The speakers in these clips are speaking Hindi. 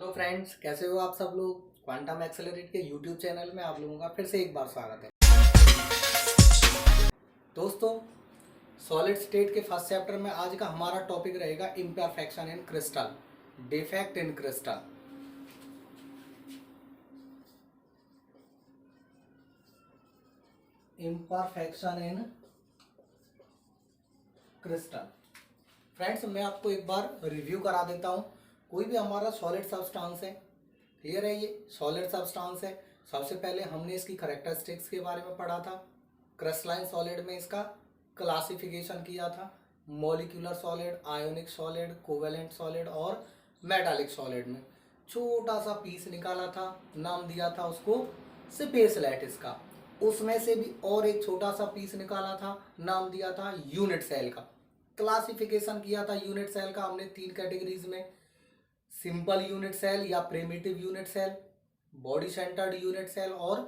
हेलो फ्रेंड्स, कैसे हो आप सब लोग। क्वांटम एक्सेलरेट के यूट्यूब चैनल में आप लोगों का फिर से एक बार स्वागत है। दोस्तों, सॉलिड स्टेट के फर्स्ट चैप्टर में आज का हमारा टॉपिक रहेगा imperfection in crystal, defect in crystal. Imperfection in crystal. Friends, मैं आपको एक बार रिव्यू करा देता हूँ। कोई भी हमारा सॉलिड सब्सटेंस है, क्लियर है, ये सॉलिड सब्सटेंस है। सबसे पहले हमने इसकी कैरेक्टरिस्टिक्स के बारे में पढ़ा था। क्रिस्टलाइन सॉलिड में इसका क्लासिफिकेशन किया था, molecular solid, ionic solid, covalent solid और मेटालिक सॉलिड में छोटा सा पीस निकाला था, नाम दिया था उसको स्पेस लैटिस का। उसमें से भी और एक छोटा सा पीस निकाला था, नाम दिया था यूनिट सेल का। क्लासिफिकेशन किया था यूनिट सेल का हमने 3 कैटेगरीज में, सिंपल यूनिट सेल या primitive unit cell, body centred unit cell और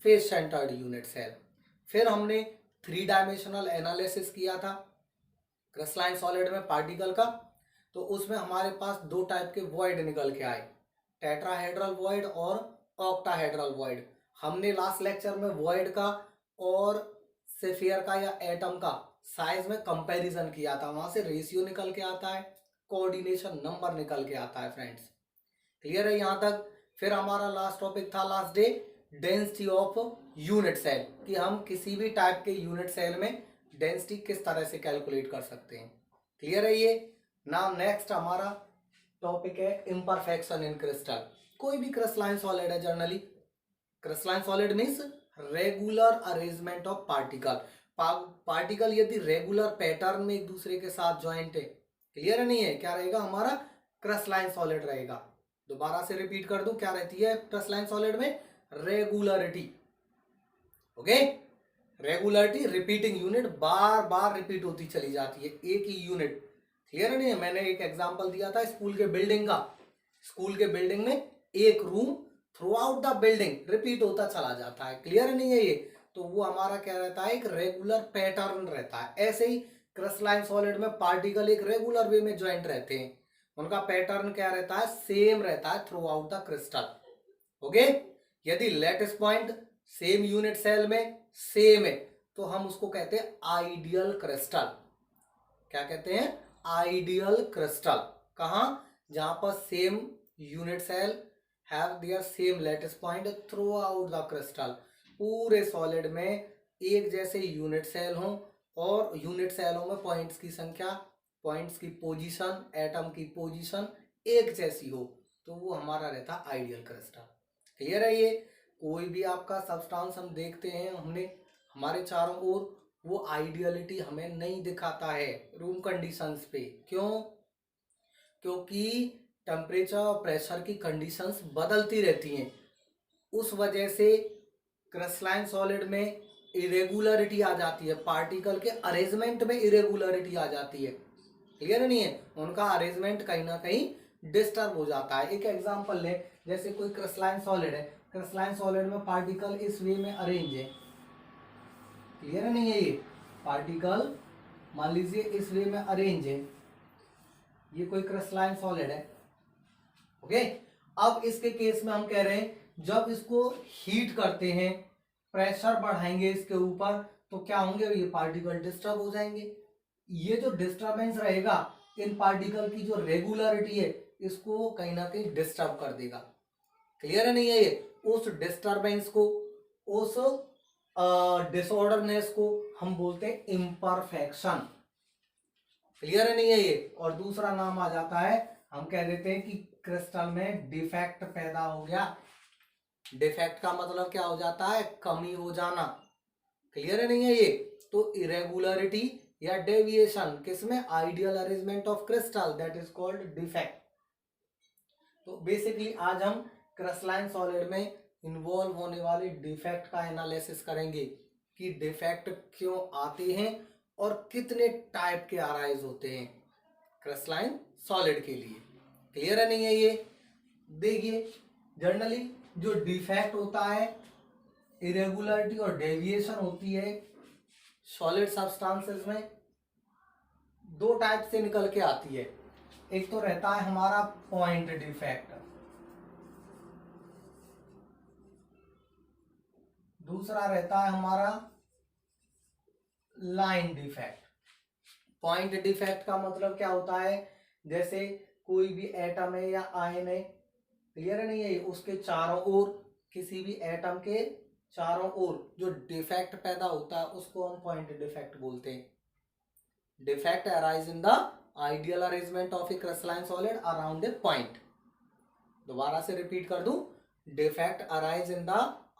फेस सेंटर्ड यूनिट सेल। फिर हमने 3 डायमेंशनल एनालिसिस किया था क्रिस्टलाइन सॉलिड में पार्टिकल का। तो उसमें हमारे पास 2 टाइप के वॉइड निकल के आए, टेट्राहेड्रल वॉइड और ऑक्टाहेड्रल वॉइड। हमने लास्ट लेक्चर में वॉइड का और सेफियर का या एटम का साइज में कंपैरिजन किया था, वहां से रेशियो निकल के आता है, कोऑर्डिनेशन नंबर निकल के आता है। फ्रेंड्स, क्लियर है यहाँ तक। फिर हमारा लास्ट टॉपिक था last day, density of unit cell, कि हम किसी भी टाइप के यूनिट सेल में डेंसिटी किस तरह से कैलकुलेट कर सकते हैं। क्लियर है ये। नाउ नेक्स्ट हमारा टॉपिक है इम्परफेक्शन इन क्रिस्टल। कोई भी क्रिस्टलाइन सॉलिड है, generally crystalline solid means regular arrangement of particle. Particle यदि रेगुलर पैटर्न में एक दूसरे के साथ ज्वाइंट है, क्लियर नहीं है, क्या रहेगा हमारा क्रिस्टलाइन सॉलिड रहेगा। दोबारा से रिपीट कर दूं, क्या रहती है क्रिस्टलाइन सॉलिड में, regularity. Okay, regularity, repeating unit, बार बार रिपीट होती चली जाती है एक ही यूनिट। क्लियर नहीं है। मैंने एक एग्जांपल दिया था स्कूल के बिल्डिंग का। स्कूल के बिल्डिंग में एक room through out the building repeat होता चला जाता है, क्लियर नहीं है ये। तो वो हमारा क्या रहता है, एक रेगुलर पैटर्न रहता है। ऐसे ही क्रिस्टलाइन सॉलिड में पार्टिकल एक रेगुलर वे में ज्वाइंट रहते हैं, उनका पैटर्न क्या रहता है, सेम रहता है throughout the crystal. Okay, यदि lattice point same unit cell में सेम है तो हम उसको कहते हैं आइडियल क्रिस्टल। क्या कहते हैं, आइडियल क्रिस्टल। कहां, जहां पर same unit cell have their same lattice point throughout the crystal. पूरे सॉलिड में एक जैसे यूनिट सेल हों और यूनिट सेलों में पॉइंट्स की संख्या, पॉइंट्स की पोजीशन, एटम की पोजीशन एक जैसी हो, तो वो हमारा रहता आइडियल क्रिस्टल। क्लियर है ये। कोई भी आपका सब्सटेंस हम देखते हैं हमने हमारे चारों ओर, वो आइडियलिटी हमें नहीं दिखाता है रूम कंडीशंस पे। क्यों, क्योंकि टेम्परेचर और प्रेशर की कंडीशंस बदलती रहती हैं। उस वजह से क्रिस्टलाइन सॉलिड में इरेगुलरिटी आ जाती है, पार्टिकल के अरेंजमेंट में इरेगुलरिटी आ जाती है। क्लियर नहीं है, उनका अरेंजमेंट कहीं ना कहीं डिस्टर्ब हो जाता है। एक एग्जांपल ले, जैसे कोई क्रिस्टलाइन सॉलिड है, क्रिस्टलाइन सॉलिड में पार्टिकल इस वे में अरेंज है, क्लियर नहीं है, ये पार्टिकल मान लीजिए इस वे में अरेंज है, ये कोई क्रिस्टलाइन सॉलिड है। ओके, अब इसके केस में हम कह रहे हैं जब इसको हीट करते हैं, प्रेशर बढ़ाएंगे इसके ऊपर, तो क्या होंगे, ये पार्टिकल डिस्टर्ब हो जाएंगे। ये जो डिस्टर्बेंस रहेगा इन पार्टिकल की जो रेगुलरिटी है, इसको कहीं ना कहीं डिस्टर्ब कर देगा। क्लियर है नहीं है ये। उस डिस्टर्बेंस को, उस डिसऑर्डरनेस को हम बोलते हैं इम्परफेक्शन। क्लियर है नहीं है ये। और दूसरा नाम आ जाता है, हम कह देते हैं कि क्रिस्टल में डिफेक्ट पैदा हो गया। डिफेक्ट का मतलब क्या हो जाता है, कमी हो जाना। क्लियर है नहीं है ये। तो इरेगुलरिटी या डेविएशन किसमें, ideal arrangement of crystal, that is called defect. तो बेसिकली आज हम क्रिस्टलाइन सॉलिड में इन्वॉल्व होने वाले डिफेक्ट का एनालिसिस करेंगे कि डिफेक्ट क्यों आते हैं और कितने टाइप के अराइज होते हैं क्रिस्टलाइन सॉलिड के लिए। क्लियर है नहीं है ये। देखिए, जनरली जो डिफेक्ट होता है, इरेगुलरिटी और डेविएशन होती है सॉलिड सब्सटेंसेस में, 2 टाइप से निकल के आती है। एक तो रहता है हमारा पॉइंट डिफेक्ट, दूसरा रहता है हमारा लाइन डिफेक्ट। पॉइंट डिफेक्ट का मतलब क्या होता है, जैसे कोई भी एटम है या आयन है, क्लियर है नहीं है, उसके चारों ओर, किसी भी एटम के चारों ओर जो डिफेक्ट पैदा होता है उसको हम पॉइंट डिफेक्ट बोलते हैं। Defect arise in the ideal arrangement of a crystalline solid around a point. दोबारा से रिपीट कर दूं, defect arise in the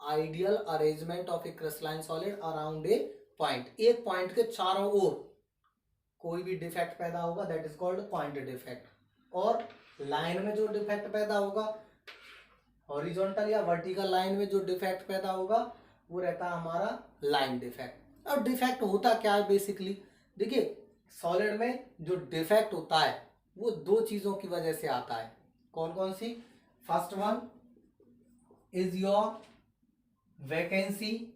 ideal arrangement of a crystalline solid around a point. एक पॉइंट के चारों ओर कोई भी डिफेक्ट पैदा होगा, that is called point defect. और लाइन में जो डिफेक्ट पैदा होगा, हॉरिजॉन्टल या वर्टिकल लाइन में जो डिफेक्ट पैदा होगा वो रहता है हमारा लाइन डिफेक्ट। अब डिफेक्ट होता क्या है बेसिकली, देखिए सॉलिड में जो डिफेक्ट होता है वो दो चीजों की वजह से आता है। कौन कौन सी? First one is your vacancy,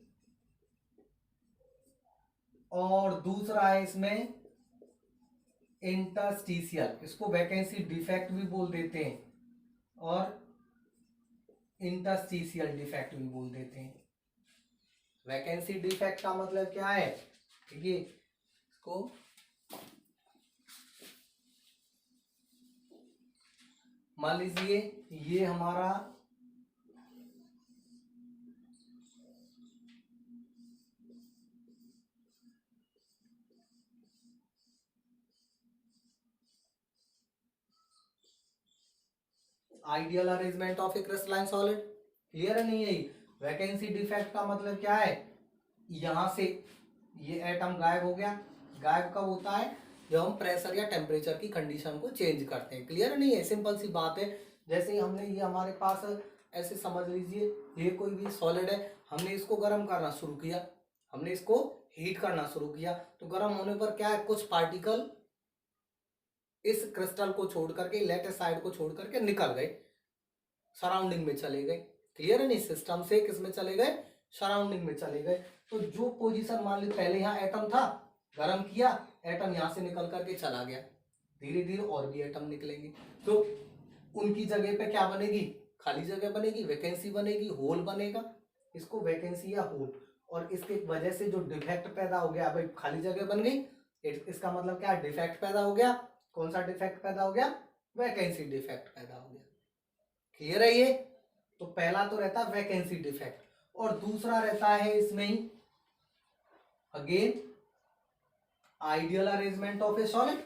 और दूसरा है इसमें इंटरस्टिशियल, इसको वैकेंसी डिफेक्ट भी बोल देते हैं और इंटरस्टिशियल डिफेक्ट भी बोल देते हैं। वैकेंसी डिफेक्ट का मतलब क्या है, देखिए इसको मान लीजिए ये हमारा ideal arrangement of a crystalline solid, clear है नहीं है? वैकेंसी डिफेक्ट का मतलब क्या है, यहां से ये एटम गायब हो गया। गायब कब होता है? जब हम प्रेशर या टेम्परेचर की कंडीशन को चेंज करते हैं। क्लियर नहीं है? सिंपल सी बात है। जैसे ही हमने ये हमारे पास ऐसे समझ लीजिए ये कोई भी सॉलिड है, हमने इसको गर्म करना शुरू किया, हमने इसको हीट करना शुरू किया, तो गर्म होने पर क्या है, कुछ पार्टिकल इस क्रिस्टल को छोड़ करके, लेटेस्ट साइड को छोड़ करके निकल गए, सराउंडिंग में चले गए। क्लियर है नहीं? सिस्टम से किस में चले गए? सराउंडिंग में चले गए। तो जो पोजीशन मान ली पहले यहाँ एटम था, गर्म किया, एटम यहाँ से निकल करके चला गया, धीरे धीरे और भी एटम निकलेंगे, तो उनकी जगह पे क्या बनेगी? खाली जगह बनेगी, वैकेंसी बनेगी, होल बनेगा, इसको वैकेंसी या होल। और इसके वजह से जो डिफेक्ट पैदा हो गया, भाई खाली जगह बन गई, इसका मतलब क्या? डिफेक्ट पैदा हो गया। कौन सा डिफेक्ट पैदा हो गया? वैकेंसी डिफेक्ट पैदा हो गया। क्लियर है ये? तो पहला तो रहता है वैकेंसी डिफेक्ट, और दूसरा रहता है इसमें ही again ideal arrangement of a solid.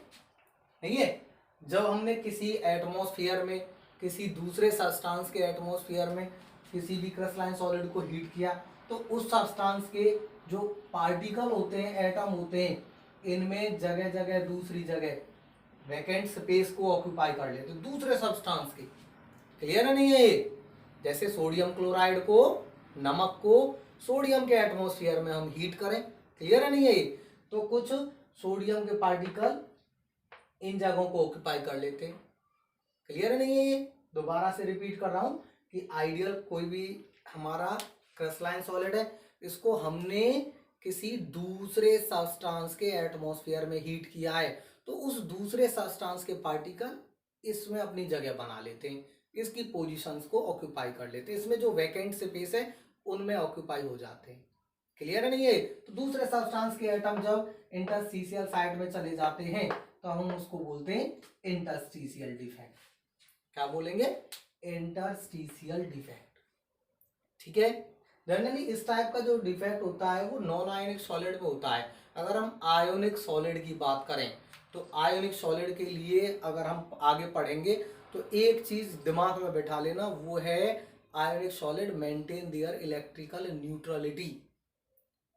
नहीं है? जब हमने किसी एटमॉस्फेयर में, किसी दूसरे सब्सटेंस के एटमॉस्फेयर में किसी भी क्रिस्टलाइन सॉलिड को हीट किया, तो उस सब्सटेंस के जो पार्टिकल होते हैं, एटम होते हैं, इनमें जगह जगह दूसरी जगह वैकेंट स्पेस को ऑक्यूपाई कर लेते हैं दूसरे सब्सटेंस के। क्लियर है नहीं है ये? जैसे सोडियम क्लोराइड को, नमक को सोडियम के एटमॉस्फेयर में हम हीट करें, क्लियर है नहीं है ये, तो कुछ सोडियम के पार्टिकल इन जगहों को ऑक्यूपाई कर लेते हैं। क्लियर है नहीं है ये? दोबारा से रिपीट कर रहा हूं कि आइडियल कोई भी हमारा क्रिस्टलाइन सॉलिड है, इसको हमने किसी दूसरे सब्सटेंस के एटमॉस्फेयर में हीट किया है, तो उस दूसरे सब्सटेंस के पार्टिकल इसमें अपनी जगह बना लेते हैं, इसकी पोजीशंस को ऑक्यूपाई कर लेते हैं, इसमें जो वैकेंट स्पेस है उनमें ऑक्यूपाई हो जाते हैं। क्लियर है नहीं है? तो दूसरे सब्सटेंस के एटम जब इंटरस्टिशियल साइड में चले जाते हैं तो हम उसको बोलते हैं इंटरस्टिशियल डिफेक्ट। क्या बोलेंगे? Interstitial defect. ठीक है? जनरली इस टाइप का जो डिफेक्ट होता है वो नॉन आयोनिक सॉलिड में होता है। अगर हम आयोनिक सॉलिड की बात करें तो आयोनिक सॉलिड के लिए अगर हम आगे पढ़ेंगे तो एक चीज दिमाग में बैठा लेना, वो है ionic solid maintain their electrical neutrality.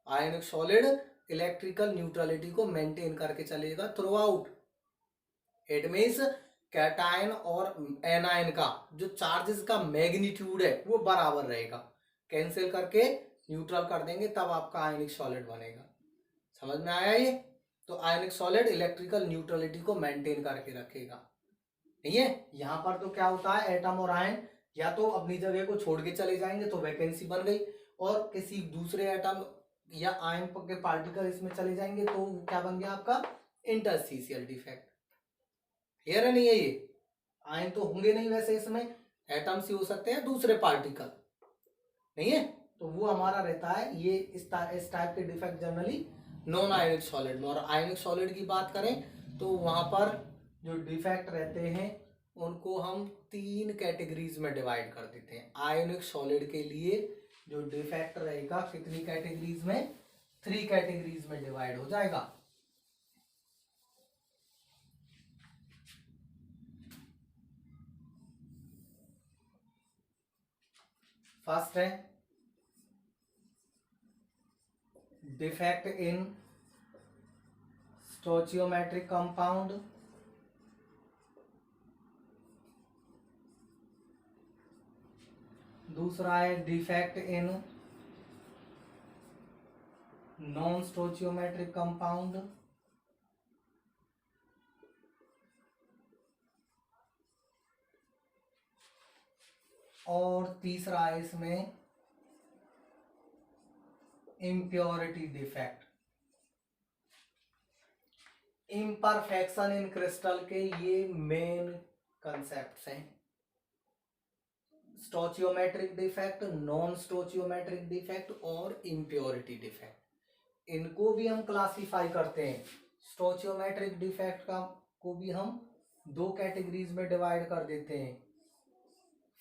Ionic solid electrical neutrality को मेंटेन करके चलेगा through out. It means cation और एनायन का जो चार्जेस का मैग्नीट्यूड है वो बराबर रहेगा, कैंसिल करके न्यूट्रल कर देंगे तब आपका आयनिक सॉलिड बनेगा। समझ में आया ये? तो आयनिक सॉलिड इलेक्ट्रिकल न्यूट्रलिटी को मेंटेन करके रखेगा। नहीं है? यहां पर तो क्या होता है, एटम और आयन या तो अपनी जगह को छोड़ के चले जाएंगे तो वैकेंसी बन गई, और किसी दूसरे एटम या आयन के पार्टिकल इसमें चले जाएंगे तो क्या बन गया आपका? Interstitial defect. क्लियर है नहीं है ये? आयन तो होंगे नहीं वैसे इसमें, एटम्स ही हो सकते हैं, दूसरे पार्टिकल नहीं है, तो वो हमारा रहता है ये इस टाइप के defect generally non ionic solid में। और आयनिक सॉलिड की बात करें तो वहां पर जो डिफेक्ट रहते हैं उनको हम 3 कैटेगरीज में डिवाइड कर देते हैं। आयनिक सॉलिड के लिए जो डिफेक्ट रहेगा कितनी कैटेगरीज में, 3 कैटेगरीज में डिवाइड हो जाएगा। फर्स्ट है डिफेक्ट इन स्टोचियोमेट्रिक कंपाउंड, दूसरा है defect in non stoichiometric compound, और तीसरा है इसमें impurity defect. Imperfection in crystal के ये मेन कंसेप्ट्स हैं। स्टोचियोमेट्रिक डिफेक्ट, नॉन स्टोचियोमेट्रिक डिफेक्ट और इम्प्योरिटी डिफेक्ट, इनको भी हम क्लासिफाई करते हैं। स्टोचियोमेट्रिक डिफेक्ट का को भी हम 2 कैटेगरीज में डिवाइड कर देते हैं।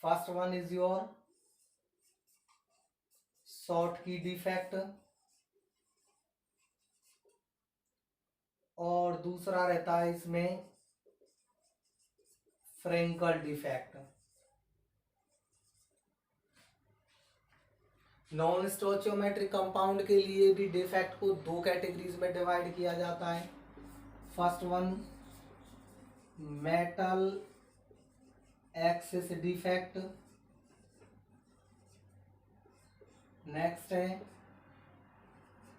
First one is your short की डिफेक्ट और दूसरा रहता है इसमें Frenkel defect. Non stoichiometric compound के लिए भी डिफेक्ट को 2 कैटेगरीज में डिवाइड किया जाता है। First one metal axis defect, next है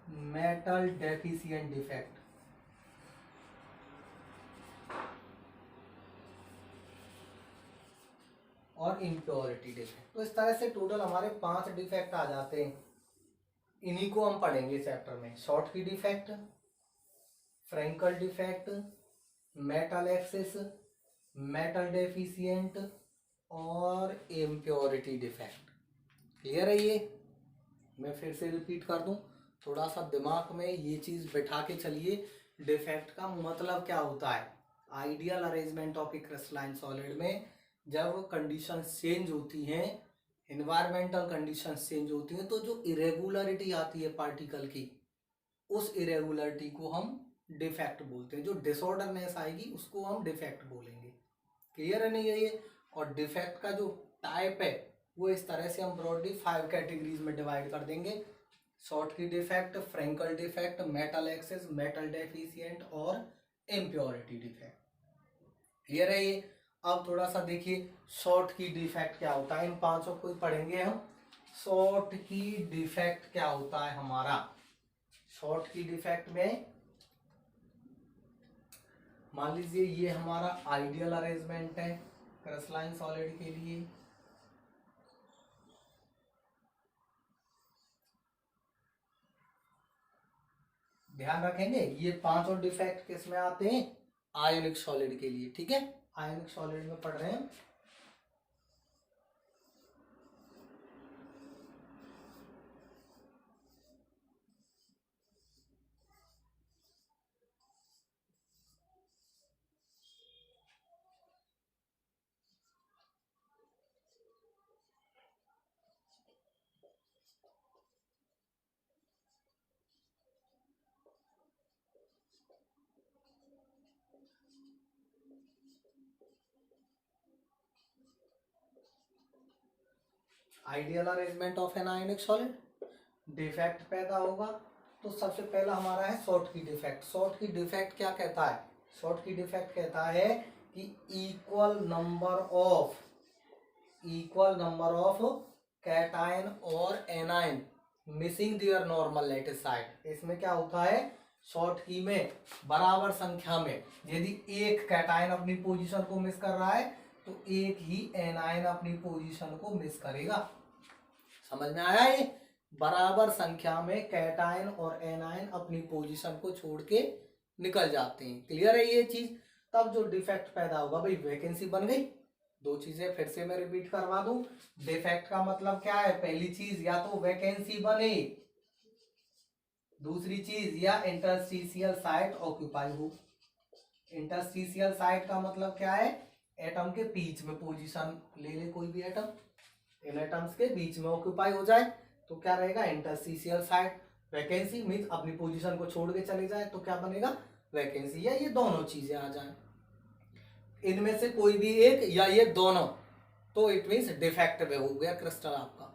मेटल डेफिशिएंट डिफेक्ट। और इम्प्योरिटी डिफेक्ट। तो इस तरह से टोटल हमारे 5 डिफेक्ट आ जाते हैं। इन्हीं को हम पढ़ेंगे चैप्टर में। Schottky defect, Frenkel defect, metal excess, metal deficient और इम्प्योरिटी डिफेक्ट। क्लियर है ये? मैं फिर से रिपीट कर दूं, थोड़ा सा दिमाग में ये चीज बैठा के चलिए। डिफेक्ट का मतलब क्या होता है? Ideal arrangement of a crystalline solid में जब कंडीशंस चेंज होती हैं, इन्वायरमेंटल कंडीशंस चेंज होती हैं, तो जो इरेगुलरिटी आती है पार्टिकल की, उस इरेगुलरिटी को हम डिफेक्ट बोलते हैं। जो डिसऑर्डरनेस आएगी उसको हम डिफेक्ट बोलेंगे। क्लियर है नहीं है ये? और डिफेक्ट का जो टाइप है वो इस तरह से हम ब्रॉडली 5 कैटेगरीज में डिवाइड कर देंगे। Schottky defect, Frenkel defect, metal excess, metal deficient और इम्प्योरिटी डिफेक्ट। क्लियर है ये? अब थोड़ा सा देखिए शॉर्ट की डिफेक्ट क्या होता है। इन 5 को पढ़ेंगे हम। शॉर्ट की डिफेक्ट क्या होता है हमारा? शॉर्ट की डिफेक्ट में मान लीजिए ये हमारा आइडियल अरेंजमेंट है क्रिस्टलाइन सॉलिड के लिए। ध्यान रखेंगे ये 5 डिफेक्ट किस में आते हैं? आयोनिक सॉलिड के लिए। ठीक है, आयोनिक सॉलिड में पढ़ रहे हैं। Ideal arrangement of an ionic solid, defect पैदा होगा तो सबसे पहला हमारा है शॉर्ट की डिफेक्ट। शॉर्ट की डिफेक्ट क्या कहता है? शॉर्ट की डिफेक्ट कहता है कि इक्वल नंबर ऑफ कैटायन और anion missing their normal lattice site. इसमें क्या होता है? शॉर्ट की में बराबर संख्या में यदि एक कैटायन अपनी पोजीशन को मिस कर रहा है तो एक ही एनायन अपनी पोजीशन को मिस करेगा। समझ में आया ये? बराबर संख्या में कैटायन और एनायन अपनी पोजीशन को छोड़ के निकल जाते हैं। क्लियर है ये चीज? तब जो डिफेक्ट पैदा होगा, भाई वैकेंसी बन गई, दो चीजें फिर से मैं रिपीट करवा दूं। डिफेक्ट का मतलब क्या है? पहली चीज या तो वैकेंसी बने, दूसरी चीज या इंटरस्टिशियल साइट ऑक्यूपाई हो। इंटरस्टिशियल साइट का मतलब क्या है? एटम के बीच में पोजीशन ले ले, कोई भी एटम इन एटम्स के बीच में ऑक्यूपाई हो जाए तो क्या रहेगा? Interstitial site. वैकेंसी मीन्स अपनी पोजीशन को छोड़ के चले जाए तो क्या बनेगा? वैकेंसी। या ये दोनों चीजें आ जाए, इनमें से कोई भी एक या ये दोनों, तो इट मीन्स डिफेक्टिव हो गया क्रिस्टल आपका।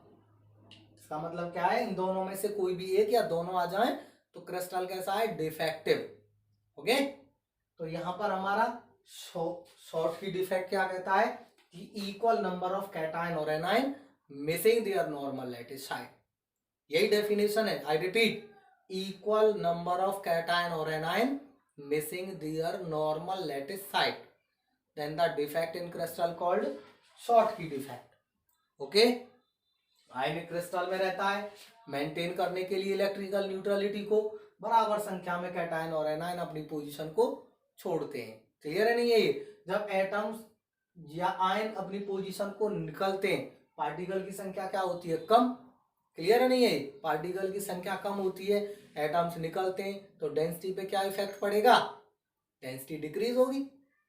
इसका मतलब क्या है? इन दोनों में से कोई भी एक या दोनों आ जाए तो क्रिस्टल कैसा है? डिफेक्टिव। ओके, तो यहां पर हमारा शॉर्ट की डिफेक्ट क्या कहता है कि इक्वल नंबर ऑफ कैटायन और anion missing their normal lattice site. यही डेफिनेशन है। I repeat, equal number of cation और anion missing their normal lattice site, then the defect in crystal called Schottky defect. Okay, ionic crystal में रहता है, मेंटेन करने के लिए इलेक्ट्रिकल न्यूट्रलिटी को बराबर संख्या में कैटायन और एनायन अपनी पोजीशन को छोड़ते हैं। क्लियर है नहीं है ये? जब एटम्स या आयन अपनी पोजीशन को निकलते हैं, पार्टिकल की संख्या क्या होती है? कम। क्लियर है नहीं है? पार्टिकल की संख्या कम होती है, एटम्स निकलते हैं तो डेंसिटी पे क्या इफेक्ट पड़ेगा? डेंसिटी डिक्रीज होगी।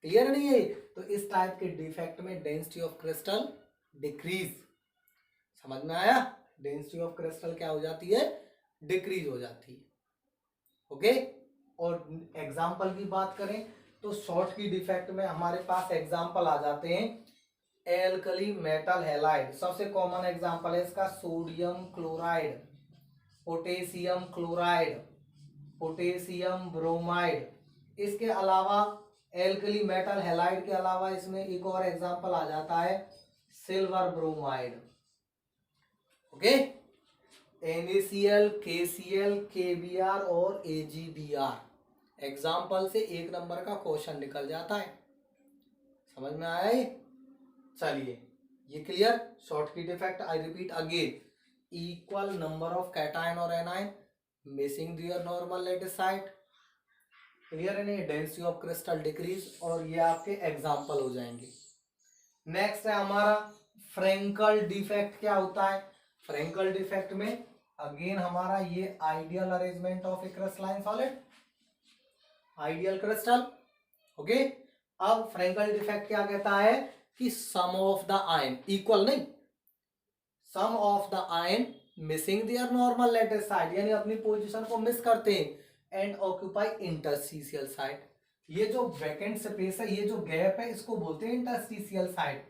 क्लियर नहीं है? तो इस टाइप के डिफेक्ट में डेंसिटी ऑफ क्रिस्टल डिक्रीज। समझ में आया? डेंसिटी ऑफ क्रिस्टल क्या हो जाती है? डिक्रीज हो जाती है। ओके, और एग्जाम्पल की बात करें तो शॉर्ट की डिफेक्ट में हमारे पास एग्जाम्पल आ जाते हैं एल्कली मेटल हैलाइड। सबसे कॉमन एग्जाम्पल है इसका sodium chloride, potassium chloride, potassium bromide. इसके अलावा एल्कली मेटल हैलाइड के अलावा इसमें एक और एग्जाम्पल आ जाता है silver bromide. Okay, NaCl, KCl, KBr और AgBr एग्जाम्पल से एक नंबर का क्वेश्चन निकल जाता है। समझ में आया ये? चलिए, ये clear? Schottky defect I repeat again, equal number of cation और anion missing their normal lattice site. Clear है नहीं? डेंसिटी ऑफ क्रिस्टल डिक्रीज, और ये आपके एग्जाम्पल हो जाएंगे। नेक्स्ट है हमारा फ्रेंकल डिफेक्ट। क्या होता है फ्रेंकल डिफेक्ट में? अगेन हमारा ये ideal arrangement of a crystalline solid, ideal crystal. Okay, अब फ्रेंकल डिफेक्ट क्या कहता है कि some of the ion, equal नहीं, some of the ion missing their normal lattice site, यानी अपनी पोजीशन को मिस करते हैं, एंड ऑक्यूपाई इंटरस्टिशियल साइट। ये जो वैकेंट स्पेस है, ये जो गैप है, इसको बोलते हैं इंटरस्टिशियल साइट।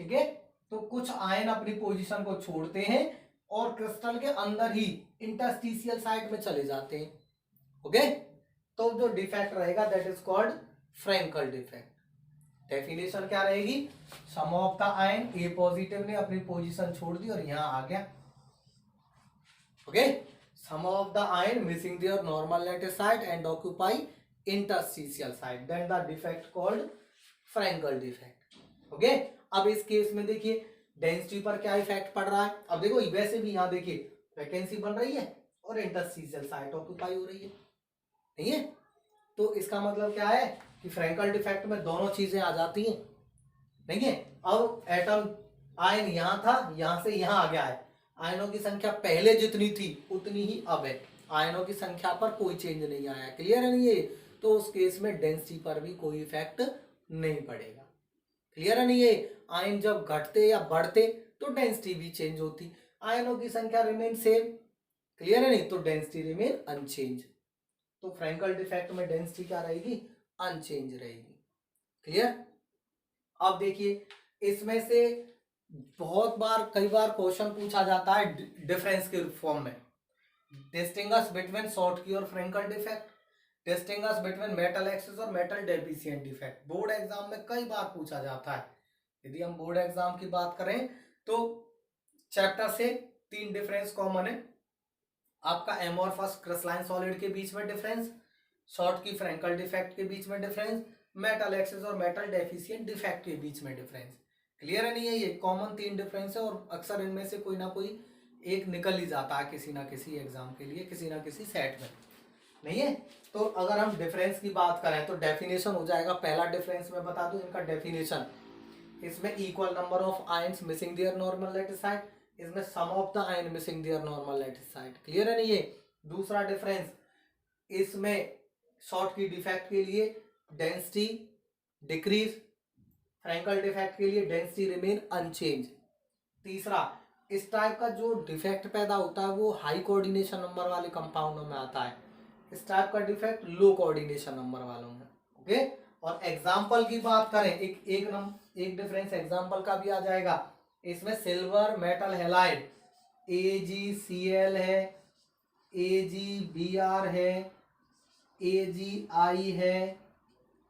ठीक है, तो कुछ आयन अपनी पोजीशन को छोड़ते हैं और क्रिस्टल के अंदर ही इंटरस्टिशियल साइट में चले जाते हैं। ओके, तो जो डिफेक्ट रहेगा that is called Frenkel defect. Definition क्या रहेगी? Some of the ion, a positive ने अपनी पोजीशन छोड़ दी और यहां आ गया। Okay, some of the ion missing their normal lattice site and occupy interstitial site, then the defect called Frenkel defect. Okay, अब इस केस में देखिए डेंसिटी पर क्या इफेक्ट पड़ रहा है। अब देखो वैसे भी यहां देखिए वैकेंसी बन रही है और इंटरस्टिशियल साइट ऑक्यूपाई हो रही है, नहीं है? तो इसका मतलब क्या है कि फ्रेंकल डिफेक्ट में दोनों चीजें आ जाती हैं, नहीं है? अब एटम आयन यहां था, यहां से यहां आ गया है, आयनों की संख्या पहले जितनी थी उतनी ही अब है, आयनों की संख्या पर कोई चेंज नहीं आया। क्लियर है नहीं ये? तो उस केस में डेंसिटी पर भी कोई इफेक्ट नहीं पड़ेगा। क्लियर है नहीं ये? आयन जब घटते या बढ़ते तो डेंसिटी भी चेंज होती, आयनों की संख्या रिमेन सेम। क्लियर है नहीं? तो डेंसिटी रिमेन अनचेंज। तो फ्रेंकल डिफेक्ट में डेंसिटी क्या रहेगी? अनचेंज रहेगी। क्लियर? अब देखिए इसमें से बहुत बार, कई बार क्वेश्चन पूछा जाता है डिफरेंस के फॉर्म में, डिस्टिंग्विश बिटवीन शॉर्ट की और Frenkel defect, distinguish between metal excess और metal deficient defect. Board exam में कई बार पूछा जाता है। यदि हम बोर्ड एग्जाम की बात करें तो चैप्टर से 3 डिफरेंस कॉमन है आपका, एमोरफस क्रिस्टलाइन सॉलिड के बीच में डिफरेंस, शॉर्ट की फ्रेंकल डिफेक्ट के बीच में डिफरेंस, मेटल एक्सेस और मेटल डेफिशिएंट डिफेक्ट के बीच में डिफरेंस। क्लियर है नहीं है? ये कॉमन 3 डिफरेंस है और अक्सर इनमें से कोई ना कोई एक निकल ही जाता है किसी ना किसी एग्जाम के लिए, किसी ना किसी सेट में, नहीं है? तो अगर हम डिफरेंस की बात करें तो डेफिनेशन हो जाएगा, पहला डिफरेंस मैं बता दूं इनका डेफिनेशन, इसमें equal number of ions missing their normal lattice site, इसमें some of the ion missing their normal lattice site. Clear है नहीं ये? दूसरा डिफरेंस, इसमें शॉर्ट की डिफेक्ट के लिए डेंसिटी डिक्रीज, फ्रैंकल डिफेक्ट के लिए डेंसिटी रिमेन अनचेंज। तीसरा, इस टाइप का जो डिफेक्ट पैदा होता है वो हाई कोऑर्डिनेशन नंबर वाले कंपाउंडों में आता है, इस टाइप का डिफेक्ट लो कोऑर्डिनेशन नंबर वालों में। ओके, और एग्जांपल की बात करें, एक डिफरेंस एग्जांपल का भी आ जाएगा। इसमें सिल्वर मेटल हैलाइड AgCl है, AgBr है, AgI है।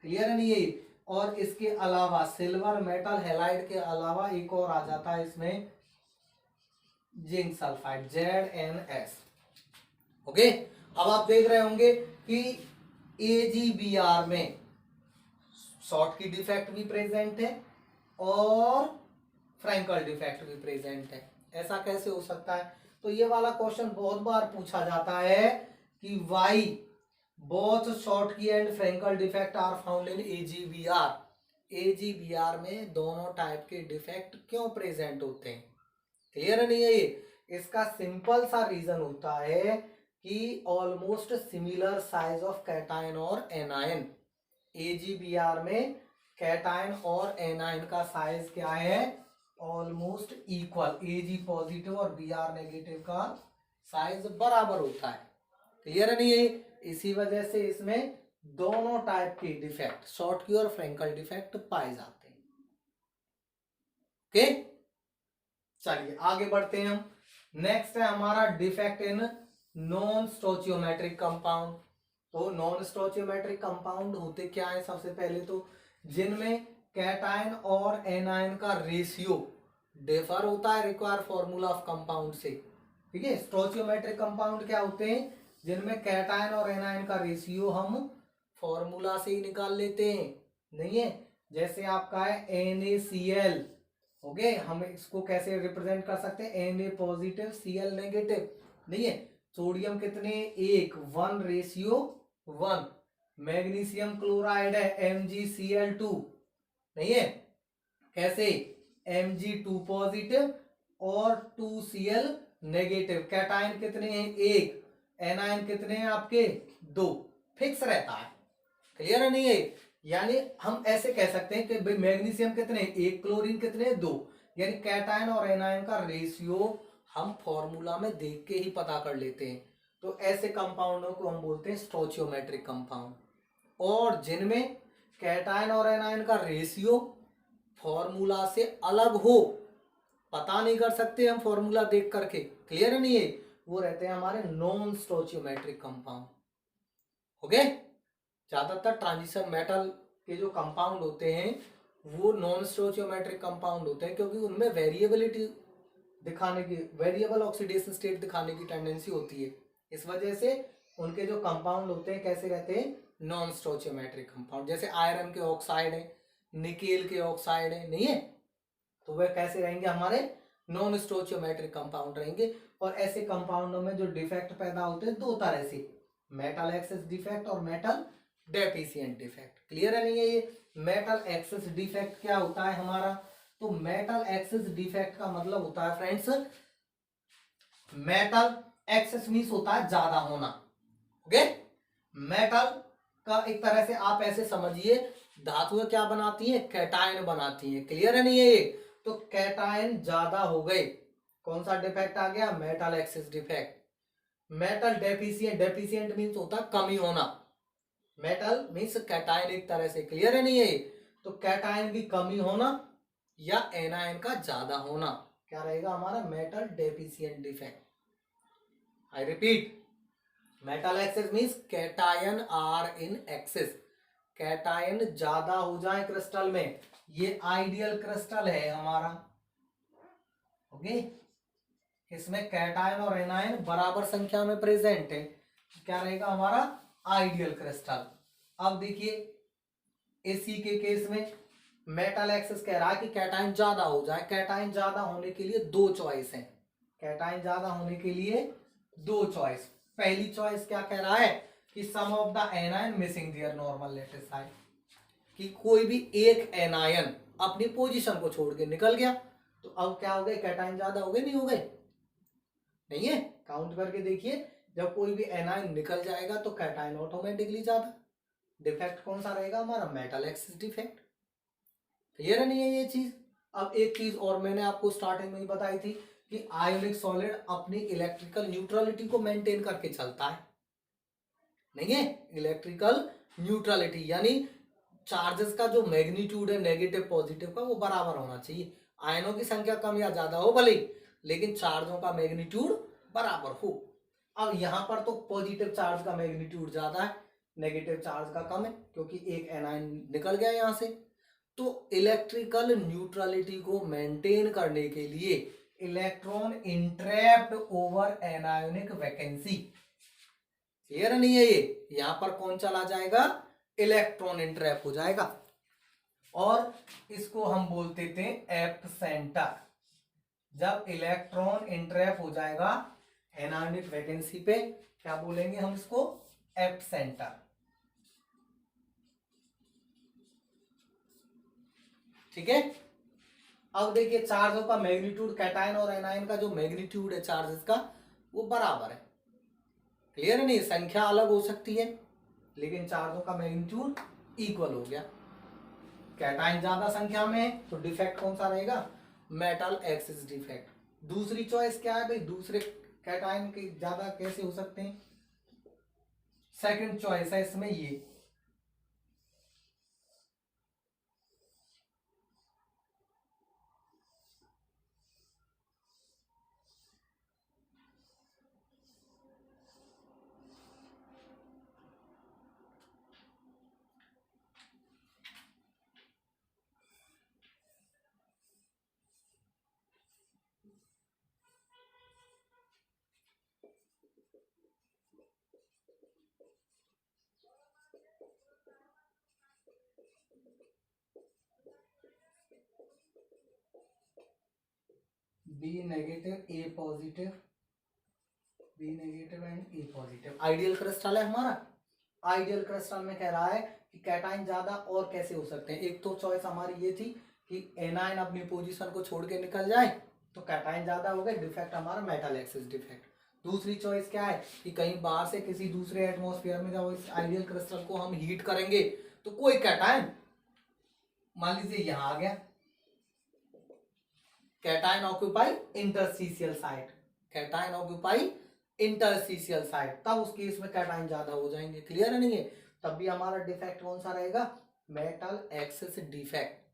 क्लियर है नहीं ये? और इसके अलावा सिल्वर मेटल हैलाइड के अलावा एक और आ जाता है इसमें जिंक सल्फाइड ZnS। ओके, अब आप देख रहे होंगे कि AgBr में शॉर्ट की डिफेक्ट भी प्रेजेंट है और फ्रैंकल डिफेक्ट भी प्रेजेंट है। ऐसा कैसे हो सकता है? तो ये वाला क्वेश्चन बहुत बार पूछा जाता है कि why both Schottky and Frenkel defect are found in AgBr। AgBr में दोनों टाइप के डिफेक्ट क्यों प्रेजेंट होते हैं? क्लियर नहीं है ये? इसका सिंपल सा रीजन होता है कि almost similar size of cation और एनायन। AgBr में कैटायन और एनायन का साइज क्या है? Almost equal. Ag पॉजिटिव और Br नेगेटिव का साइज बराबर होता है। क्लियर नहीं है? इसी वजह से इसमें दोनों टाइप के डिफेक्ट, शॉर्ट की और फ्रैंकल डिफेक्ट पाए जाते हैं। ओके, चलिए आगे बढ़ते हैं हम। नेक्स्ट है हमारा defect in non stoichiometric compound. तो नॉन स्टोचियोमेट्रिक कंपाउंड होते क्या है? सबसे पहले तो जिनमें कैटायन और एनायन का रेशियो डिफर होता है रिक्वायर्ड फॉर्मूला ऑफ कंपाउंड से। ठीक है, स्टोचियोमेट्रिक कंपाउंड क्या होते हैं? जिनमें कैटायन और एनायन का रेशियो हम फॉर्मूला से ही निकाल लेते हैं, नहीं है? जैसे आपका है NaCl। ओके, हम इसको कैसे रिप्रेजेंट कर सकते हैं? Na पॉजिटिव Cl नेगेटिव, नहीं है? सोडियम कितने? 1:1। मैग्नीशियम क्लोराइड है MgCl2, नहीं है? कैसे? Mg2 पॉजिटिव और 2Cl नेगेटिव। कैटायन कितने हैं? 1। एनायन कितने हैं आपके? 2। फिक्स रहता है। क्लियर है नहीं है? यानी हम ऐसे कह सकते हैं कि भाई मैग्नीशियम कितने? 1, क्लोरीन कितने? 2। यानी कैटायन और एनायन का रेशियो हम फॉर्मूला में देख के ही पता कर लेते हैं। तो ऐसे कंपाउंडों को हम बोलते हैं स्टोचियोमेट्रिक कंपाउंड। और जिनमें कैटायन और एनायन का रेशियो फॉर्मूला से अलग हो, पता नहीं कर सकते हम फॉर्मूला देख करके, क्लियर है नहीं है? वो रहते हैं हमारे नॉन स्टोचियोमेट्रिक कंपाउंड। ओके, ज्यादातर ट्रांजिशन मेटल के जो कंपाउंड होते हैं वो नॉन स्टोचियोमेट्रिक कंपाउंड होते हैं, क्योंकि उनमें वेरिएबलिटी दिखाने की, वेरिएबल ऑक्सीडेशन स्टेट दिखाने की टेंडेंसी होती है। इस वजह से उनके जो कंपाउंड होते हैं कैसे रहते हैं? Non stoichiometric compound. जैसे आयरन के ऑक्साइड है, निकेल के ऑक्साइड है, नहीं है? तो वह कैसे रहेंगे? हमारे नॉन स्टोचियोमेट्रिक कंपाउंड रहेंगे। और ऐसे कंपाउंडों में जो डिफेक्ट पैदा होते हैं दो तरह से, मेटल एक्सेस डिफेक्ट और मेटल डेफिशिएंट डिफेक्ट। क्लियर है नहीं है ये? मेटल एक्सेस डिफेक्ट क्या होता है हमारा? तो मेटल एक्सेस डिफेक्ट का मतलब होता है फ्रेंड्स, मेटल एक्सेस मींस होता है ज्यादा होना। ओके, मेटल का एक तरह से आप ऐसे समझिए, धातुएं क्या बनाती हैं? कैटायन बनाती हैं। क्लियर है नहीं है ये? तो कैटायन ज्यादा हो गए, कौन सा डिफेक्ट आ गया? Metal access defect. Metal deficient, deficient means होता है कमी होना। मेटल मींस कैटायन एक तरह से। क्लियर है नहीं है? तो कैटायन की कमी होना या एनायन का ज्यादा होना क्या रहेगा हमारा? Metal deficient defect. I repeat, metal excess means cation are in excess, cation ज्यादा हो जाए क्रिस्टल में। ये आइडियल क्रिस्टल है हमारा। ओके, इसमें कैटायन और एनायन बराबर संख्या में प्रेजेंट है, क्या रहेगा हमारा? Ideal crystal. अब देखिए इसी के केस में मेटल एक्सेस कह रहा है कि कैटायन ज्यादा हो जाए। कैटायन ज्यादा होने के लिए दो चॉइस है। कैटायन ज्यादा होने के लिए दो चॉइस। पहली चॉइस क्या कह रहा है? कि some of the anion missing their normal lattice site, कि कोई भी एक एनायन अपनी पोजीशन को छोड़ के निकल गया, तो अब क्या हो गए, कैटाइन ज्यादा हो गए नहीं हो गए, नहीं है, काउंट करके देखिए, जब कोई भी एनाइन निकल जाएगा तो कैटाइन ऑटोमेटिकली ज्यादा। डिफेक्ट कौन सा रहेगा हमारा, मेटल एक्सिस डिफेक्ट। क्लियर नहीं है ये चीज। अब एक चीज और मैंने आपको स्टार्टिंग में ही बताई थी कि आयोनिक सॉलिड अपनी इलेक्ट्रिकल न्यूट्रलिटी को मेंटेन करके चलता है, नहीं है, इलेक्ट्रिकल न्यूट्रलिटी यानी चार्जेस का जो मैग्नीट्यूड है नेगेटिव पॉजिटिव का वो बराबर होना चाहिए। आयनों की संख्या कम या ज्यादा हो भले, लेकिन चार्जों का मैग्नीट्यूड बराबर हो। अब यहाँ पर तो पॉजिटिव चार्ज का मैग्नीट्यूड ज्यादा है, नेगेटिव चार्ज का कम है, क्योंकि एक एनायन निकल गया यहाँ से। तो इलेक्ट्रिकल न्यूट्रलिटी को मेंटेन करने के लिए electron entrapped over anionic vacancy, clear नहीं है ये, यहां पर कौन चला जाएगा, इलेक्ट्रॉन इंट्रैप हो जाएगा, और इसको हम बोलते थे एप सेंटर। जब इलेक्ट्रॉन इंट्रैप हो जाएगा एनायोनिक वैकेंसी पे, क्या बोलेंगे हम इसको, एप सेंटर। ठीक है। अब देखिए चार्जों का मैग्नीट्यूड, कैटायन और एनायन का जो मैग्नीट्यूड है चार्जेस का वो बराबर है, क्लियर नहीं, संख्या अलग हो सकती है लेकिन चार्जों का मैग्नीट्यूड इक्वल हो गया। कैटायन ज्यादा संख्या में है तो डिफेक्ट कौन सा रहेगा, मेटल एक्सिस डिफेक्ट। दूसरी चॉइस क्या है भाई, दूसरे कैटायन के ज्यादा कैसे हो सकते हैं, सेकंड चॉइस है इसमें ये, B negative A positive, B negative and A positive ideal crystal है हमारा। आइडियल क्रिस्टल में कह रहा है कि कैटायन ज्यादा और कैसे हो सकते हैं। एक तो चॉइस हमारी ये थी कि एनायन अपनी पोजीशन को छोड़ के निकल जाए तो कैटायन ज्यादा हो गए, डिफेक्ट हमारा मेटल एक्सिस डिफेक्ट। दूसरी चॉइस क्या है कि कहीं बाहर से किसी दूसरे एटमॉस्फेयर में जब इस आइडियल क्रिस्टल को हम हीट करेंगे तो कोई कैटायन, मान लीजिए यहां आ गया, cation occupy interstitial site, cation occupy interstitial site, तब उस केस में कैटायन ज्यादा हो जाएंगे, क्लियर है नहीं है, तब भी हमारा डिफेक्ट कौन सा रहेगा, मेटल एक्सिस डिफेक्ट।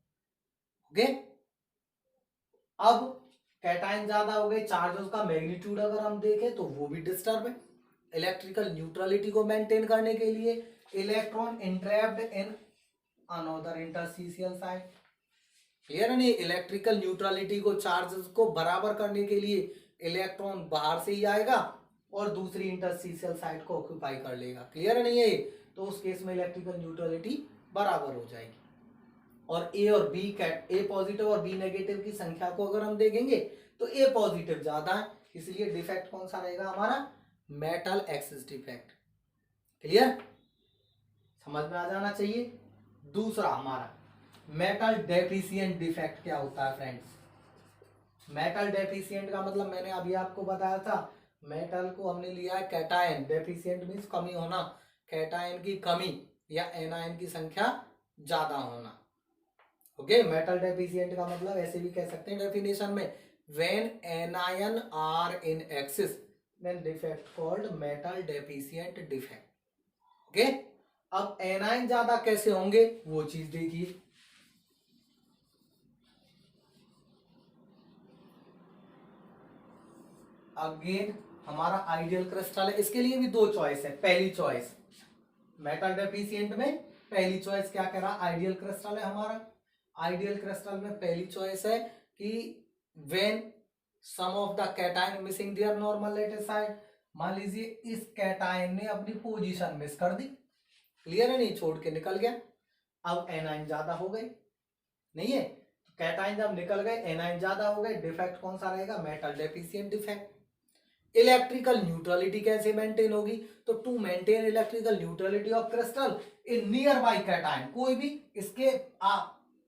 ओके। अब कैटायन ज्यादा हो गए, चार्जेस का मैग्नीट्यूड अगर हम देखें तो वो भी डिस्टर्ब है। इलेक्ट्रिकल न्यूट्रलिटी को मेंटेन करने के लिए electron entrapped in another interstitial site, clear है नहीं, इलेक्ट्रिकल न्यूट्रलिटी को चार्जेस को बराबर करने के लिए इलेक्ट्रॉन बाहर से ही आएगा और दूसरी इंटरस्टिशियल साइट को ऑक्यूपाई कर लेगा, क्लियर नहीं है, तो उस केस में इलेक्ट्रिकल न्यूट्रलिटी बराबर हो जाएगी। और ए और बी कैट, ए पॉजिटिव और बी नेगेटिव की संख्या को अगर हम देखेंगे तो ए पॉजिटिव ज्यादा है, इसलिए डिफेक्ट कौन सा रहेगा हमारा, मेटल एक्सिस डिफेक्ट, क्लियर, समझ में आ जाना चाहिए। दूसरा हमारा मेटल डेफिशिएंट डिफेक्ट क्या होता है फ्रेंड्स, मेटल डेफिशिएंट का मतलब मैंने अभी आपको बताया था, मेटल को हमने लिया है कैटायन, डेफिशिएंट मींस कमी होना, कैटायन की कमी या एनायन की संख्या ज्यादा होना। ओके, मेटल डेफिशिएंट का मतलब ऐसे भी कह सकते हैं डेफिनेशन में, when anion are in excess then defect called metal deficient defect. Okay, अब एनायन ज्यादा कैसे होंगे वो चीज देखिए, अगेन हमारा आइडियल क्रिस्टल है, इसके लिए भी दो चॉइस है। पहली चॉइस मेटल डेफिशिएंट में पहली चॉइस क्या कह रहा, आइडियल क्रिस्टल है हमारा। आइडियल क्रिस्टल में पहली चॉइस है कि when some of the cation missing their normal lattice site, मान लीजिए इस कैटायन ने अपनी पोजीशन मिस कर दी, क्लियर है नहीं, छोड़ के निकल गया, अब एनायन ज्यादा हो गए, नहीं है, कैटायन जब निकल गए एनायन ज्यादा हो गए, डिफेक्ट कौन सा रहेगा, metal deficient defect. Electrical neutrality कैसे मेंटेन होगी, तो to maintain electrical neutrality of crystal in nearby cation, कोई भी इसके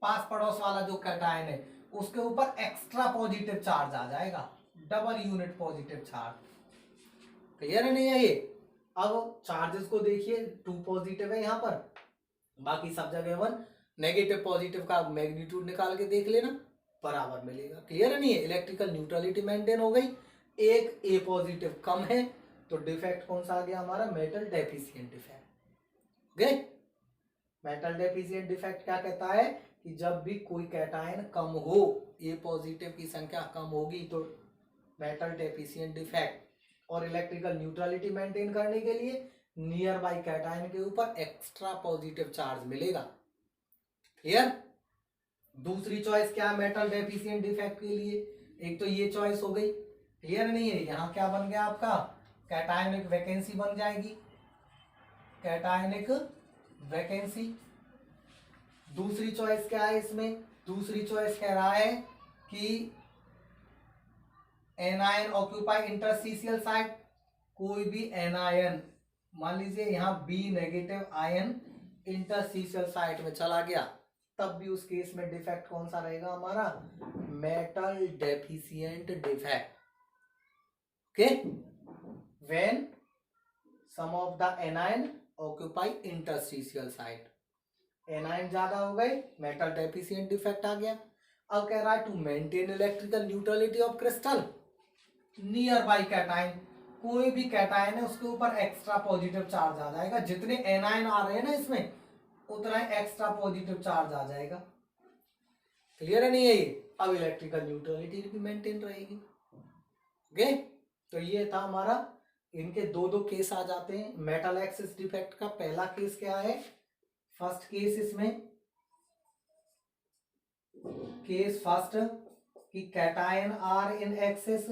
पास पड़ोस वाला जो कैटायन है उसके ऊपर एक्स्ट्रा पॉजिटिव चार्ज आ जाएगा, double unit positive charge. Clear है नहीं है ये? अब चार्जेस को देखिए, 2 पॉजिटिव है यहाँ पर, बाकी सब जगह 1 नेगेटिव। पॉजिटिव का मैग्नीट्यूड निकाल के देख लेना, बराबर मिलेगा। क्लियर है नहीं है? इलेक्ट्रिकल न्यूट्रलिटी मेंटेन हो गई। एक ए पॉजिटिव कम है तो डिफेक्ट कौन सा आ गया हमारा? Metal deficient defect. Okay, metal deficient defect क्या कहता है कि जब भी कोई कैटायन कम हो, ए पॉजिटिव की संख्या कम होगी तो मेटल डेफिशिएंट डिफेक्ट। और इलेक्ट्रिकल न्यूट्रलिटी मेंटेन करने के लिए नियर बाई कैटायन के ऊपर एक्स्ट्रा पॉजिटिव चार्ज मिलेगा। क्लियर? दूसरी चॉइस क्या है मेटल डेफिशिएंट डिफेक्ट के लिए? एक तो ये चॉइस हो गई। क्लियर नहीं है? यहां क्या बन गया आपका? कैटायनिक वैकेंसी बन जाएगी, कैटायनिक वैकेंसी। दूसरी चॉइस क्या है इसमें? दूसरी चॉइस कह रहा है कि एनायन ऑक्यूपाई इंटरस्टिशियल साइट। कोई भी एनायन, मान लीजिए यहां बी नेगेटिव आयन इंटरस्टिशियल साइट में चला गया, तब भी उस केस में डिफेक्ट कौन सा रहेगा हमारा? Metal deficient defect. Okay, when some of the anion occupy interstitial site. Anion ज्यादा हो गए, मेटल डेफिशिएंट डिफेक्ट आ गया। अब कह रहा है to maintain electrical neutrality of crystal nearby cation. कोई भी कैटायन है उसके ऊपर एक्स्ट्रा पॉजिटिव चार्ज आ जाएगा। जितने एनायन आ रहे हैं ना इसमें, उतना ही एक्स्ट्रा पॉजिटिव चार्ज आ जाएगा। क्लियर है नहीं है ये? अब इलेक्ट्रिकल न्यूट्रलिटी भी मेंटेन रहेगी। ओके, तो ये था हमारा, इनके दो दो केस आ जाते हैं। मेटल एक्सिस डिफेक्ट का पहला केस क्या है? फर्स्ट केस इसमें, केस फर्स्ट कि cation are in excess,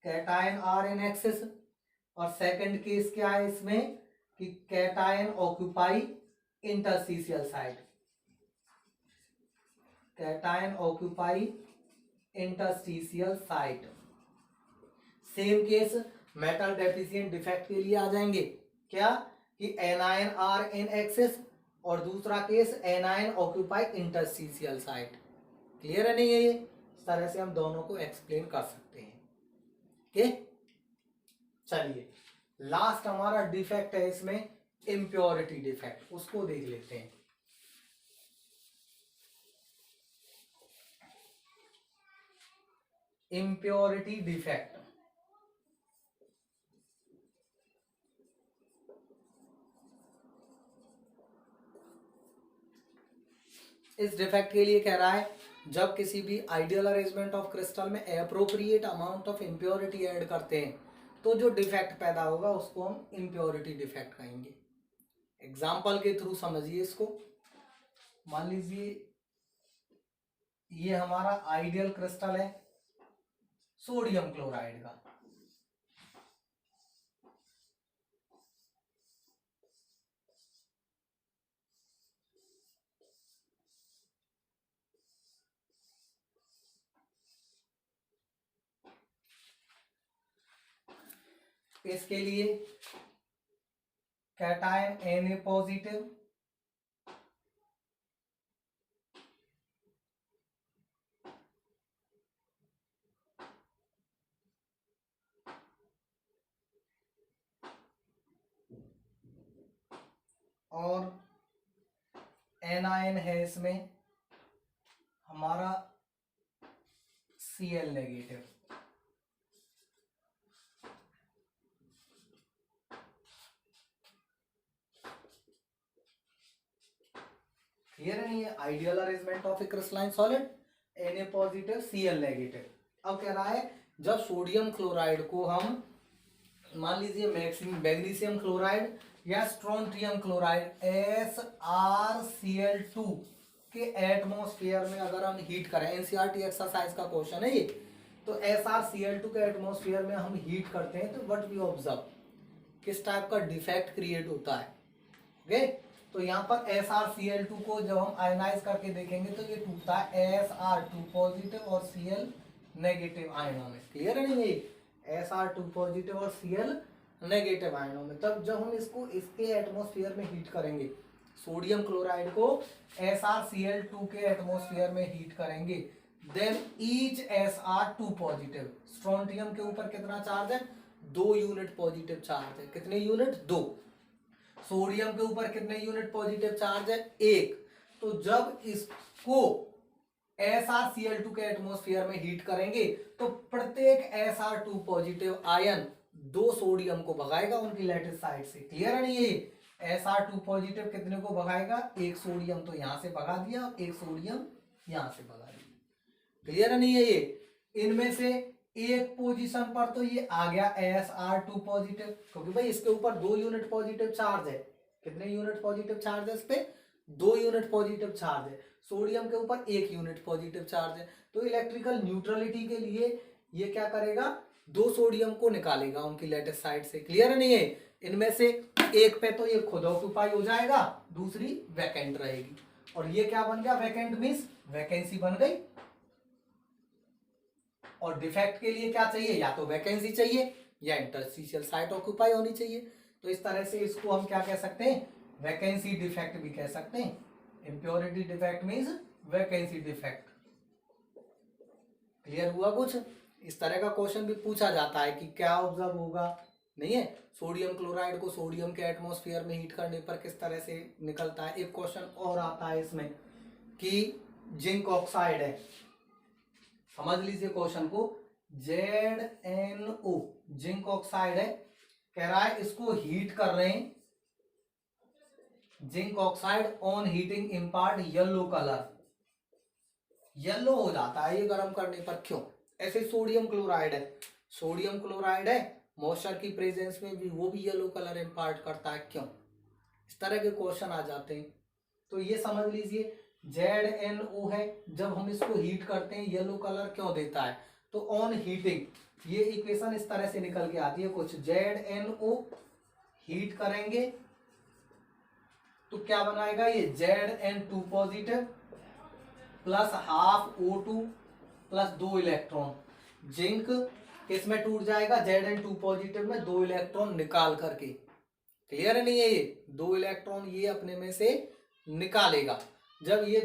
cation are in excess. और सेकंड केस क्या है इसमें कि cation occupy interstitial site, cation occupy interstitial site. Same case metal deficient defect के लिए आ जाएंगे। क्या कि एनायन आर इन एक्सेस, और दूसरा case anion occupy interstitial site. Clear है नहीं है ये? इस तरह से हम दोनों को एक्सप्लेन कर सकते हैं। ओके, चलिए लास्ट हमारा डिफेक्ट है इसमें इम्प्योरिटी डिफेक्ट, उसको देख लेते हैं। इम्प्योरिटी डिफेक्ट, इस डिफेक्ट के लिए कह रहा है जब किसी भी आइडियल अरेंजमेंट ऑफ क्रिस्टल में appropriate amount of impurity add करते हैं तो जो डिफेक्ट पैदा होगा उसको हम इम्प्योरिटी डिफेक्ट कहेंगे। एग्जाम्पल के थ्रू समझिए इसको। मान लीजिए ये हमारा आइडियल क्रिस्टल है सोडियम क्लोराइड का। इसके लिए कैटायन Na पॉजिटिव, और एनायन है इसमें हमारा Cl नेगेटिव। क्लियर है नहीं है? Ideal arrangement of a crystalline solid, Na positive Cl negative. अब कह रहा है जब सोडियम क्लोराइड को हम, मान लीजिए मैग्नीशियम क्लोराइड या स्ट्रोंटियम क्लोराइड SrCl2 के एटमॉस्फेयर में अगर हम हीट करें, एनसीईआरटी एक्सरसाइज का क्वेश्चन है ये, तो SrCl2 के एटमॉस्फेयर में हम हीट करते हैं तो व्हाट वी ऑब्जर्व, किस टाइप का डिफेक्ट क्रिएट होता है। ओके, तो यहाँ पर SrCl2 को जब हम आयनाइज करके देखेंगे तो ये टूटता है Sr2 पॉजिटिव और Cl नेगेटिव आयनों में। क्लियर है नहीं ये? Sr2 पॉजिटिव और Cl नेगेटिव आयनों में। तब जब हम इसको इसके एटमॉस्फेयर में हीट करेंगे सोडियम क्लोराइड को SrCl2 के एटमॉस्फेयर में हीट करेंगे, then each Sr2 positive, strontium के ऊपर कितना चार्ज है, 2 यूनिट पॉजिटिव चार्ज है, कितने यूनिट, 2। सोडियम के ऊपर कितने यूनिट पॉजिटिव चार्ज है, 1। तो जब इसको SrCl2 के एटमॉस्फेयर में हीट करेंगे तो प्रत्येक Sr2 पॉजिटिव आयन 2 सोडियम को भगाएगा उनकी लैटिस साइड से। क्लियर है नहीं ये, Sr2 पॉजिटिव कितने को भगाएगा, 1 सोडियम तो यहां से भगा दिया और 1 सोडियम यहां से भगा दिया। क्लियर है नहीं है ये, इनमें से एक पोजीशन पर तो ये आ गया Sr2 पॉजिटिव, क्योंकि भाई इसके ऊपर 2 यूनिट पॉजिटिव चार्ज है, कितने यूनिट पॉजिटिव चार्ज है इस पे, 2 यूनिट पॉजिटिव चार्ज है। सोडियम के ऊपर 1 यूनिट पॉजिटिव चार्ज है, तो इलेक्ट्रिकल न्यूट्रलिटी के लिए ये क्या करेगा, 2 सोडियम को निकालेगा उनकी लैटिस साइड से। क्लियर है नहीं है, इनमें से एक पे तो ये खुद ऑक्यूपाई हो जाएगा, दूसरी वैकेंट रहेगी, और ये क्या बन गया, वैकेंट मींस वैकेंसी बन गई। और डिफेक्ट के लिए क्या चाहिए, या तो वैकेंसी चाहिए या इंटरस्टिशियल साइट ऑक्यूपाई होनी चाहिए। तो इस तरह से इसको हम क्या कह सकते हैं, वैकेंसी डिफेक्ट भी कह सकते हैं। Impurity defect means vacancy defect. Clear हुआ कुछ, इस तरह का क्वेश्चन भी पूछा जाता है कि क्या ऑब्जर्व होगा, नहीं है, सोडियम क्लोराइड को सोडियम के एटमॉस्फेयर में हीट करने पर किस तरह से निकलता है। एक क्वेश्चन और आता है इसमें कि जिंक ऑक्साइड है, समझ लीजिए क्वेश्चन को, ZnO जिंक ऑक्साइड है, कह रहा है इसको हीट कर रहे हैं, zinc oxide on heating impart yellow colour, yellow हो जाता है ये गर्म करने पर, क्यों। ऐसे सोडियम क्लोराइड है, सोडियम क्लोराइड है, मॉइस्चर की प्रेजेंस में भी वो भी येलो कलर इम्पार्ट करता है, क्यों। इस तरह के क्वेश्चन आ जाते हैं। तो ये समझ लीजिए ZnO है, जब हम इसको हीट करते हैं येलो कलर क्यों देता है, तो ऑन हीटिंग, ये इक्वेशन इस तरह से निकल के आती है कुछ, ZnO हीट करेंगे तो क्या बनाएगा ये, Zn2 positive plus half O2 plus 2 electron, zinc किसमें टूट जाएगा, Zn2 पॉजिटिव में 2 इलेक्ट्रॉन निकाल करके। क्लियर नहीं है ये, 2 इलेक्ट्रॉन ये अपने में से निकालेगा। जब ये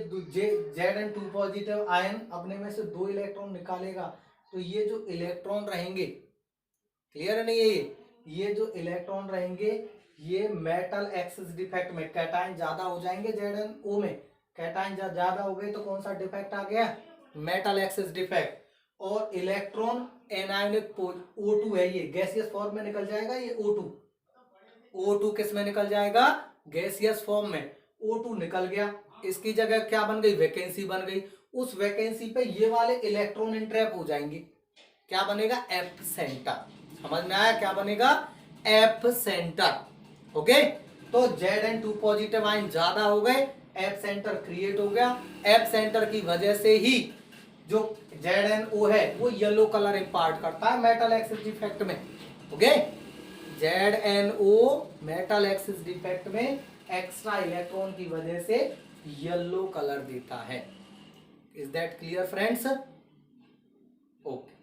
Zn2 पॉजिटिव आयन अपने में से 2 इलेक्ट्रॉन निकालेगा तो ये जो इलेक्ट्रॉन रहेंगे, क्लियर नहीं है ये जो इलेक्ट्रॉन रहेंगे ये मेटल एक्सिस डिफेक्ट में, कैटायन ज्यादा हो जाएंगे ZnO में, कैटायन जब ज्यादा हो गए तो कौन सा डिफेक्ट आ गया, मेटल एक्सिस डिफेक्ट। और इलेक्ट्रॉन एनायनिक O2 है, ये गैसियस फॉर्म में निकल जाएगा, ये O2 किस में निकल जाएगा, गैसियस फॉर्म में, O2 निकल गया, इसकी जगह क्या बन गई, वैकेंसी बन गई। उस वैकेंसी पे ये वाले इलेक्ट्रॉन इंट्रैप हो जाएंगे, क्या बनेगा, एफ सेंटर। समझ में आया, क्या बनेगा, एफ सेंटर। ओके, तो Zn2 पॉजिटिव आयन ज्यादा हो गए, एफ सेंटर क्रिएट हो गया, एफ सेंटर की वजह से ही जो ZnO है वो येलो कलर इंपार्ट करता है मेटल एक्सिस डिफेक्ट में। Okay, ZnO metal axis defect में एक्स्ट्रा इलेक्ट्रॉन की वजह से येलो कलर देता है। Is that clear friends? Okay.